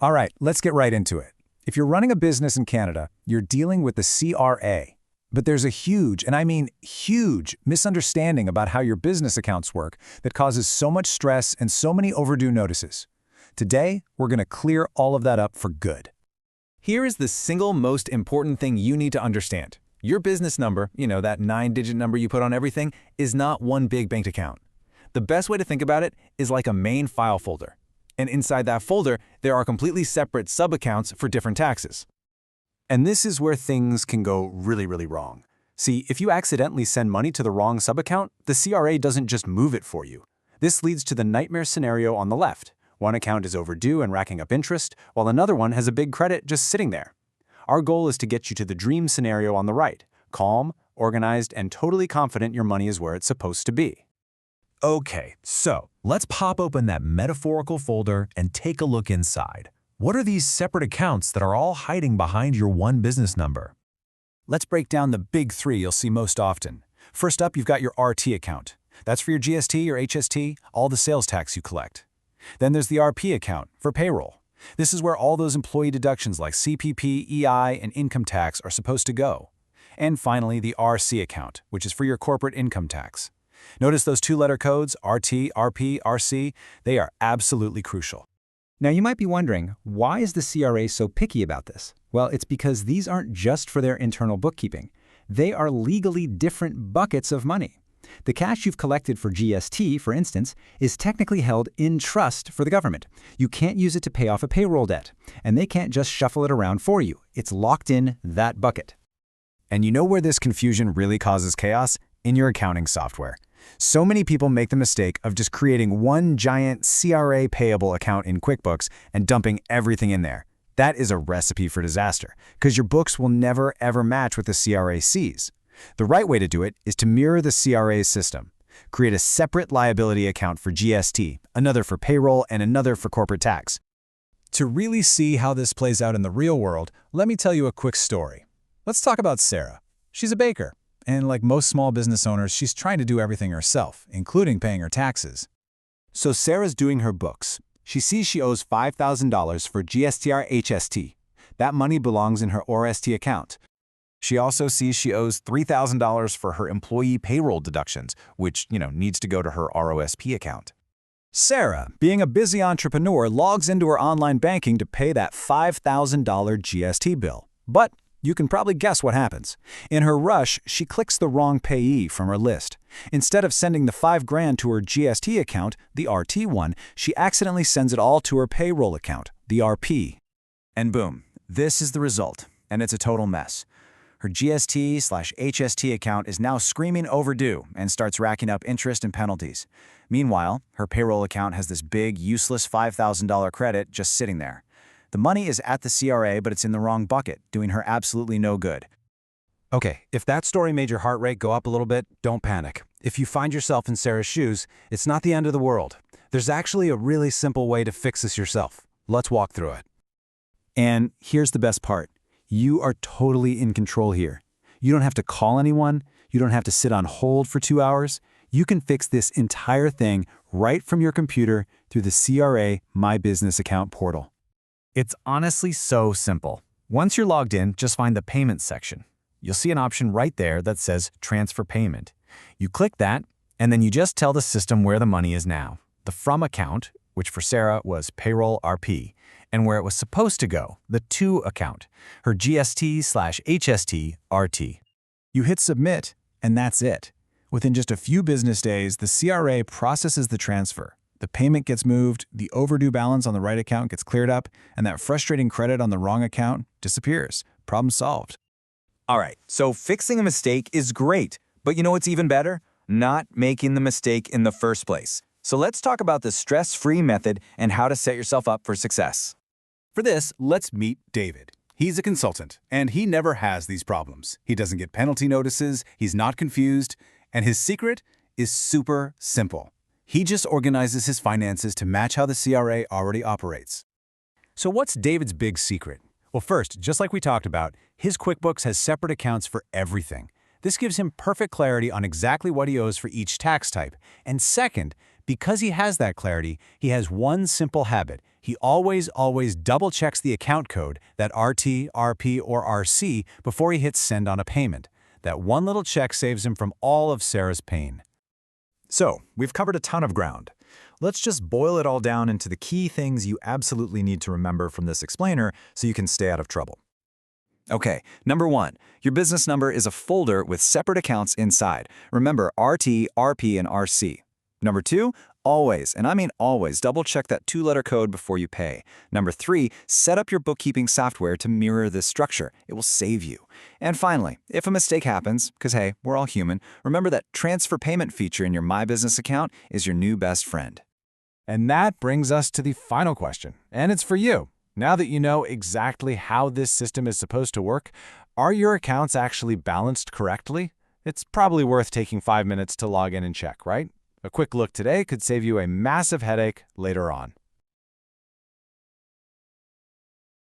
All right, let's get right into it. If you're running a business in Canada, you're dealing with the CRA. But there's a huge, and I mean huge, misunderstanding about how your business accounts work that causes so much stress and so many overdue notices. Today, we're going to clear all of that up for good. Here is the single most important thing you need to understand. Your business number, that 9-digit number you put on everything, is not one big bank account. The best way to think about it is like a main file folder. And inside that folder, there are completely separate sub-accounts for different taxes. And this is where things can go really, really wrong. See, if you accidentally send money to the wrong sub-account, the CRA doesn't just move it for you. This leads to the nightmare scenario on the left. One account is overdue and racking up interest, while another one has a big credit just sitting there. Our goal is to get you to the dream scenario on the right, calm, organized, and totally confident your money is where it's supposed to be. Okay, so let's pop open that metaphorical folder and take a look inside. What are these separate accounts that are all hiding behind your one business number? Let's break down the big three you'll see most often. First up, you've got your RT account. That's for your GST, your HST, all the sales tax you collect. Then there's the RP account for payroll. This is where all those employee deductions like CPP, EI, and income tax are supposed to go. And finally, the RC account, which is for your corporate income tax. Notice those two-letter codes, RT, RP, RC, they are absolutely crucial. Now you might be wondering, why is the CRA so picky about this? Well, it's because these aren't just for their internal bookkeeping. They are legally different buckets of money. The cash you've collected for GST, for instance, is technically held in trust for the government. You can't use it to pay off a payroll debt, and they can't just shuffle it around for you. It's locked in that bucket. And you know where this confusion really causes chaos? In your accounting software. So many people make the mistake of just creating one giant CRA payable account in QuickBooks and dumping everything in there. That is a recipe for disaster, because your books will never ever match what the CRA sees. The right way to do it is to mirror the CRA's system. Create a separate liability account for GST, another for payroll, and another for corporate tax. To really see how this plays out in the real world, let me tell you a quick story. Let's talk about Sarah. She's a baker. And like most small business owners, she's trying to do everything herself, including paying her taxes. So Sarah's doing her books. She sees she owes $5,000 for GST HST. That money belongs in her RST account. She also sees she owes $3,000 for her employee payroll deductions, which, needs to go to her ROSP account. Sarah, being a busy entrepreneur, logs into her online banking to pay that $5,000 GST bill. But you can probably guess what happens. In her rush, she clicks the wrong payee from her list. Instead of sending the $5,000 to her GST account, the RT one, she accidentally sends it all to her payroll account, the RP. And boom, this is the result, and it's a total mess. Her GST/HST account is now screaming overdue and starts racking up interest and penalties. Meanwhile, her payroll account has this big, useless $5,000 credit just sitting there. The money is at the CRA, but it's in the wrong bucket, doing her absolutely no good. Okay, if that story made your heart rate go up a little bit, don't panic. If you find yourself in Sarah's shoes, it's not the end of the world. There's actually a really simple way to fix this yourself. Let's walk through it. And here's the best part. You are totally in control here. You don't have to call anyone. You don't have to sit on hold for 2 hours. You can fix this entire thing right from your computer through the CRA My Business Account portal. It's honestly so simple. Once you're logged in, just find the Payments section. You'll see an option right there that says Transfer Payment. You click that, and then you just tell the system where the money is now. The From account, which for Sarah was Payroll RP, and where it was supposed to go, the To account, her GST/HST RT. You hit Submit, and that's it. Within just a few business days, the CRA processes the transfer. The payment gets moved, the overdue balance on the right account gets cleared up, and that frustrating credit on the wrong account disappears. Problem solved. All right, so fixing a mistake is great, but you know what's even better? Not making the mistake in the first place. So let's talk about the stress-free method and how to set yourself up for success. For this, let's meet David. He's a consultant, and he never has these problems. He doesn't get penalty notices, he's not confused, and his secret is super simple. He just organizes his finances to match how the CRA already operates. So what's David's big secret? Well, first, just like we talked about, his QuickBooks has separate accounts for everything. This gives him perfect clarity on exactly what he owes for each tax type. And second, Because he has that clarity, he has one simple habit. He always double-checks the account code, that RT, RP, or RC, before he hits send on a payment. That one little check saves him from all of Sarah's pain. So, we've covered a ton of ground. Let's just boil it all down into the key things you absolutely need to remember from this explainer so you can stay out of trouble. Okay, number 1, your business number is a folder with separate accounts inside. Remember RT, RP, and RC. Number 2, always, and I mean always, double-check that 2-letter code before you pay. Number 3, set up your bookkeeping software to mirror this structure. It will save you. And finally, if a mistake happens, because hey, we're all human, remember that transfer payment feature in your My Business account is your new best friend. And that brings us to the final question, and it's for you. Now that you know exactly how this system is supposed to work, are your accounts actually balanced correctly? It's probably worth taking 5 minutes to log in and check, right? A quick look today could save you a massive headache later on.